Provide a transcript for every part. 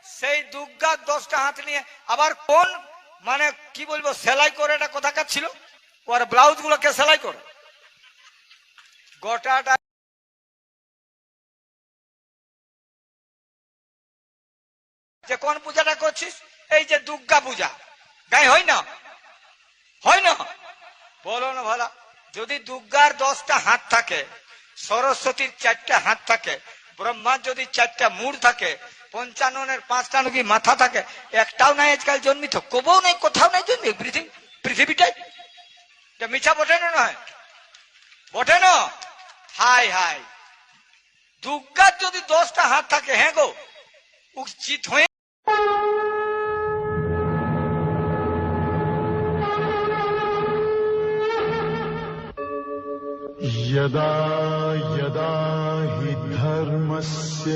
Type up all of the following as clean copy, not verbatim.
সেই দুর্গা 10টা হাত নিয়ে আবার কোন মানে কি বলবো সেলাই করে এটা কোথাকার ছিল, ওর ব্লাউজ গুলোকে সেলাই করে গোটাটা যে কোন পূজাটা করছিস, এই যে দুর্গা পূজা গায়ে হয় না, হয় না? বলো না ভালা, যদি দুর্গার 10টা হাত থাকে, সরস্বতীর 4টা হাত থাকে, ব্রহ্মার যদি 4টা মুড় থাকে, পঞ্চাননের 5টা নাকি মাথা থাকে, একটাও নাই আজকাল জন্মিত, কবও নাই, কোথাও নাই জন্মি পৃথিবীটাই। মিছা বটে না, নয় বটে না? হাই হাই, দুর্গার যদি 10টা হাত থাকে, হ্যাঁ গো, উচিত হয়ে यदा यदा हि धर्मस्य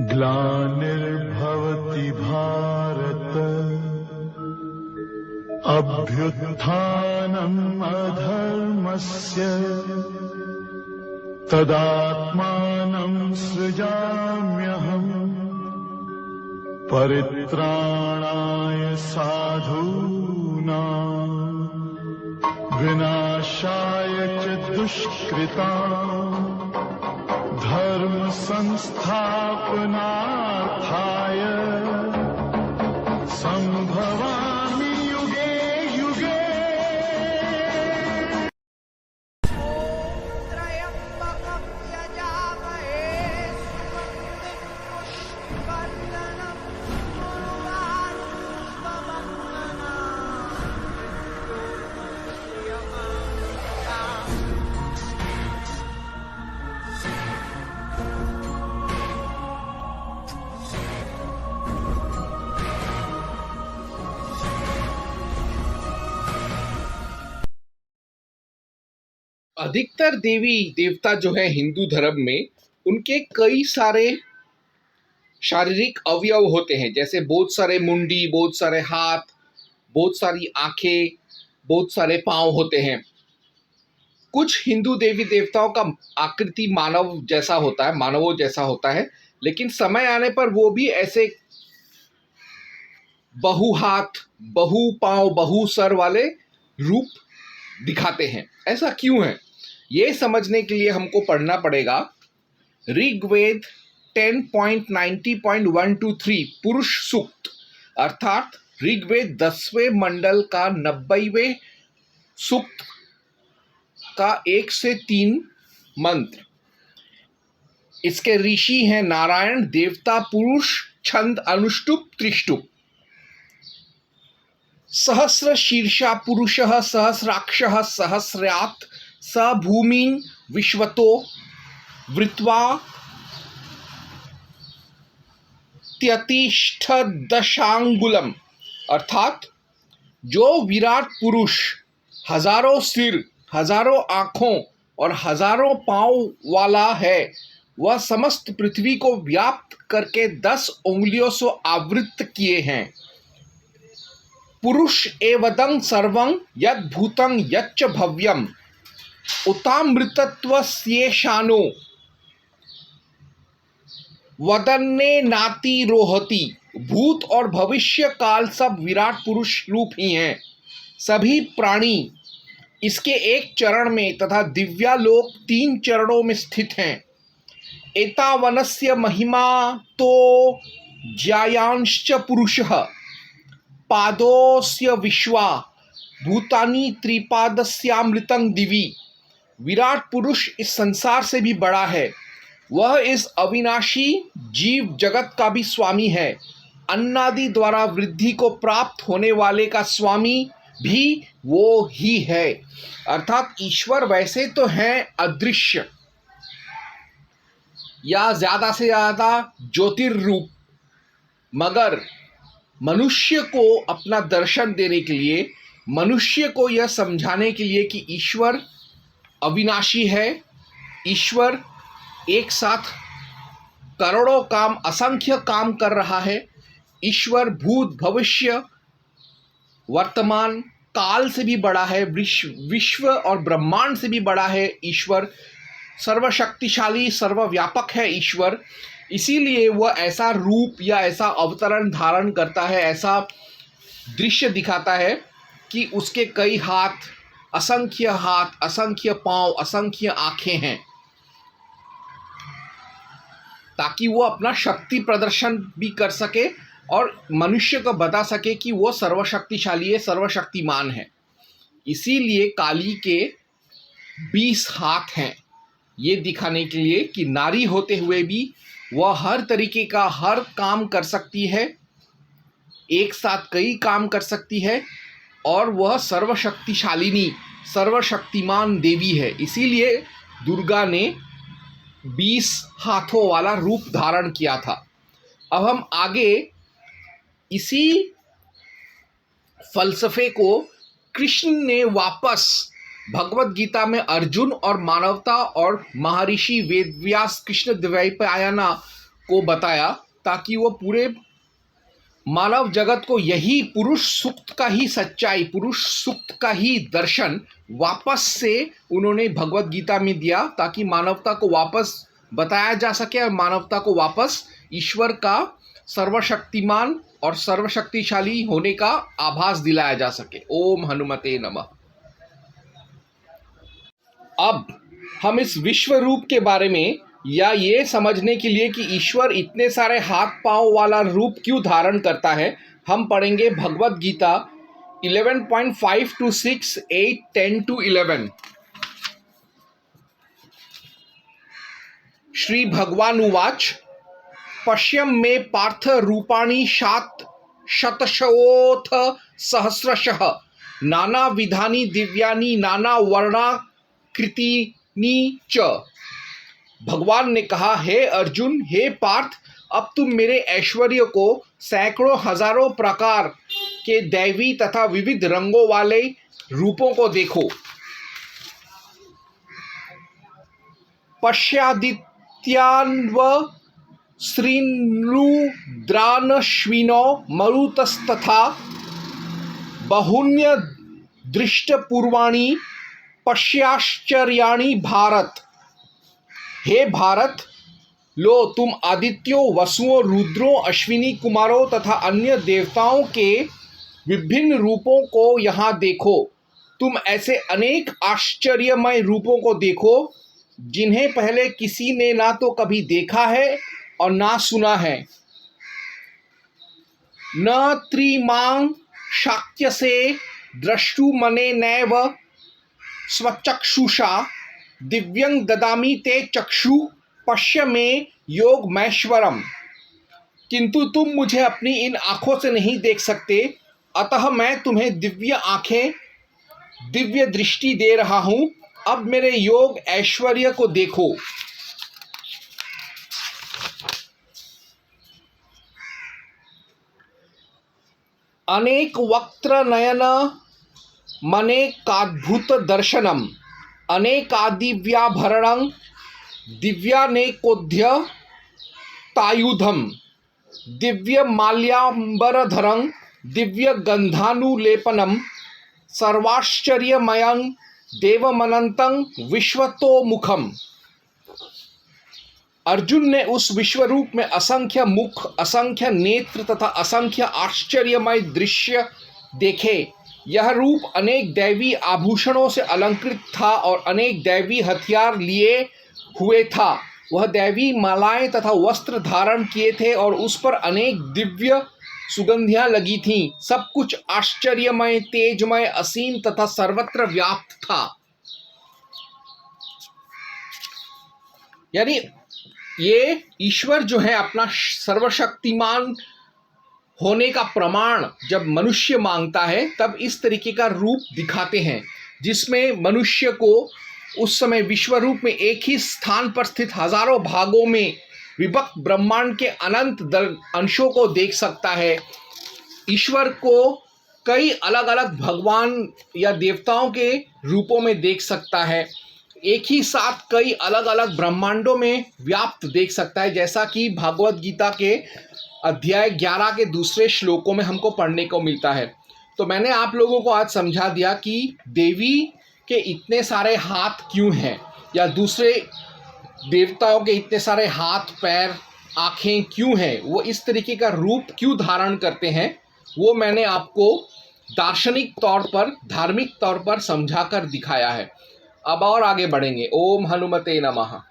ग्लानिर्भवति भारत अभ्युत्थानम् अधर्मस्य तदात्मानं सृजाम्यहम् परित्राणाय साधूनां विनाशाय च दुष्कृतां धर्म संस्थापनार्थाय संभवामि युगे युगे। अधिकतर देवी देवता जो है हिंदू धर्म में, उनके कई सारे शारीरिक अवयव होते हैं, जैसे बहुत सारे मुंडी, बहुत सारे हाथ, बहुत सारी आंखें, बहुत सारे पांव होते हैं। कुछ हिंदू देवी देवताओं का आकृति मानव जैसा होता है, मानवों जैसा होता है, लेकिन समय आने पर वो भी ऐसे बहु हाथ, बहु पांव, बहु सर वाले रूप दिखाते हैं। ऐसा क्यों है, ये समझने के लिए हमको पढ़ना पड़ेगा ऋग्वेद 10.90.123 पुरुष सूक्त, अर्थात ऋग्वेद 10वें मंडल का 90वें सूक्त का 1 से 3 मंत्र। इसके ऋषि हैं नारायण, देवता पुरुष, छंद अनुष्टुप त्रिष्टुप। सहस्र शीर्षा पुरुषः सहस्राक्षः सहस्रात् स भूमिं विश्वतो वृत्वा त्यतिष्ठदशांगुलम, अर्थात जो विराट पुरुष हजारों सिर, हजारों आंखों और हजारों पांव वाला है, वह समस्त पृथ्वी को व्याप्त करके 10 उंगलियों से आवृत किए हैं। पुरुष एवदं सर्वं यद् भूतं यच्च भव्यम उतामृतत्वस्येषानो वदन्ने नाति रोहति। भूत और भविष्य काल सब विराट पुरुष रूप ही हैं। सभी प्राणी इसके एक चरण में तथा दिव्यालोक 3 चरणों में स्थित हैं। एतावनस्य महिमा तो ज्यायांश्च पुरुषः पादोस्य विश्वा भूतानि त्रिपादस्यामृतं दिवि। विराट पुरुष इस संसार से भी बड़ा है, वह इस अविनाशी जीव जगत का भी स्वामी है। अन्नादि द्वारा वृद्धि को प्राप्त होने वाले का स्वामी भी वो ही है। अर्थात ईश्वर वैसे तो हैं अदृश्य या ज्यादा से ज्यादा ज्योतिर्रूप, मगर मनुष्य को अपना दर्शन देने के लिए, मनुष्य को यह समझाने के लिए कि ईश्वर अविनाशी है, ईश्वर एक साथ करोड़ों काम, असंख्य काम कर रहा है, ईश्वर भूत भविष्य वर्तमान काल से भी बड़ा है, विश्व और ब्रह्मांड से भी बड़ा है। ईश्वर सर्वशक्तिशाली, सर्वव्यापक है ईश्वर। इसीलिए वह ऐसा रूप या ऐसा अवतरण धारण करता है, ऐसा दृश्य दिखाता है कि उसके कई हाथ, असंख्य पांव, असंख्य आंखें हैं, ताकि वो अपना शक्ति प्रदर्शन भी कर सके और मनुष्य को बता सके कि वो सर्वशक्तिशाली है, सर्वशक्तिमान है। इसीलिए काली के 20 हाथ हैं, ये दिखाने के लिए कि नारी होते हुए भी वह हर तरीके का हर काम कर सकती है, एक साथ कई काम कर सकती है, और वह सर्वशक्तिशालिनी, सर्वशक्तिमान देवी है। इसीलिए दुर्गा ने 20 हाथों वाला रूप धारण किया था। अब हम आगे इसी फलसफे को कृष्ण ने वापस भगवत गीता में अर्जुन और मानवता और महर्षि वेदव्यास कृष्ण द्वैपायना को बताया, ताकि वो पूरे मानव जगत को यही पुरुष सूक्त का ही सच्चाई, पुरुष सूक्त का ही दर्शन वापस से उन्होंने भगवत गीता में दिया, ताकि मानवता को वापस बताया जा सके और मानवता को वापस ईश्वर का सर्वशक्तिमान और सर्वशक्तिशाली होने का आभास दिलाया जा सके। ओम हनुमते नमः। अब हम इस विश्व रूप के बारे में या ये समझने के लिए कि ईश्वर इतने सारे हाथ पांव वाला रूप क्यों धारण करता है, हम पढ़ेंगे भगवत गीता 11.5 to 6, 8, 10 to 11। श्री भगवान उवाच पश्यम मे पार्थ रूपाणि शतशोऽथ सहस्रशः नाना विधानि दिव्यानि नाना वर्णाकृतीनि च। भगवान ने कहा, हे अर्जुन, हे पार्थ, अब तुम मेरे ऐश्वर्य को सैकड़ों हजारों प्रकार के दैवी तथा विविध रंगों वाले रूपों को देखो। पश्यादित्यान्व श्रीन्रुद्रानश्विनो मरुतस्तथा बहुन्य दृष्टपूर्वाणि पश्याश्चर्याणि भारत। हे भारत, लो तुम आदित्यों, वसुओं, रुद्रों, अश्विनी कुमारों तथा अन्य देवताओं के विभिन्न रूपों को यहाँ देखो। तुम ऐसे अनेक आश्चर्यमय रूपों को देखो जिन्हें पहले किसी ने ना तो कभी देखा है और ना सुना है। न त्रिमां शाक्यसे द्रष्टुमनेनैव स्वचक्षुषा दिव्यं ददामि ते चक्षु पश्य मे योगमैश्वरम। किंतु तुम मुझे अपनी इन आँखों से नहीं देख सकते, अतः मैं तुम्हें दिव्य आँखें, दिव्य दृष्टि दे रहा हूँ। अब मेरे योग ऐश्वर्य को देखो। अनेक वक्त्र नयन मनेकाद्भुत दर्शनम अनेकादिव्याभरणं दिव्यानेकोद्य तायुधम दिव्य माल्याम्बरधरं दिव्य गंधानुलेपनम सर्वाश्चर्यमयं देवमनंतं विश्वतोमुखम। अर्जुन ने उस विश्वरूप में असंख्य मुख, असंख्य नेत्र तथा असंख्य आश्चर्यमय दृश्य देखे। यह रूप अनेक दैवी आभूषणों से अलंकृत था और अनेक दैवी हथियार लिए हुए था। वह दैवी मालाएं तथा वस्त्र धारण किए थे और उस पर अनेक दिव्य सुगंधियां लगी थीं। सब कुछ आश्चर्यमय, तेजमय, असीम तथा सर्वत्र व्याप्त था। यानी ये ईश्वर जो है अपना सर्वशक्तिमान होने का प्रमाण जब मनुष्य मांगता है, तब इस तरीके का रूप दिखाते हैं, जिसमें मनुष्य को उस समय विश्व रूप में एक ही स्थान पर स्थित हजारों भागों में विभक्त ब्रह्मांड के अनंत अंशों को देख सकता है। ईश्वर को कई अलग अलग भगवान या देवताओं के रूपों में देख सकता है। एक ही साथ कई अलग अलग ब्रह्मांडों में व्याप्त देख सकता है, जैसा कि भागवत गीता के अध्याय 11 के दूसरे श्लोकों में हमको पढ़ने को मिलता है। तो मैंने आप लोगों को आज समझा दिया कि देवी के इतने सारे हाथ क्यों हैं, या दूसरे देवताओं के इतने सारे हाथ, पैर, आँखें क्यों हैं, वो इस तरीके का रूप क्यों धारण करते हैं, वो मैंने आपको दार्शनिक तौर पर, धार्मिक तौर पर समझाकर दिखाया है। अब और आगे बढ़ेंगे। ओम हनुमते नमः।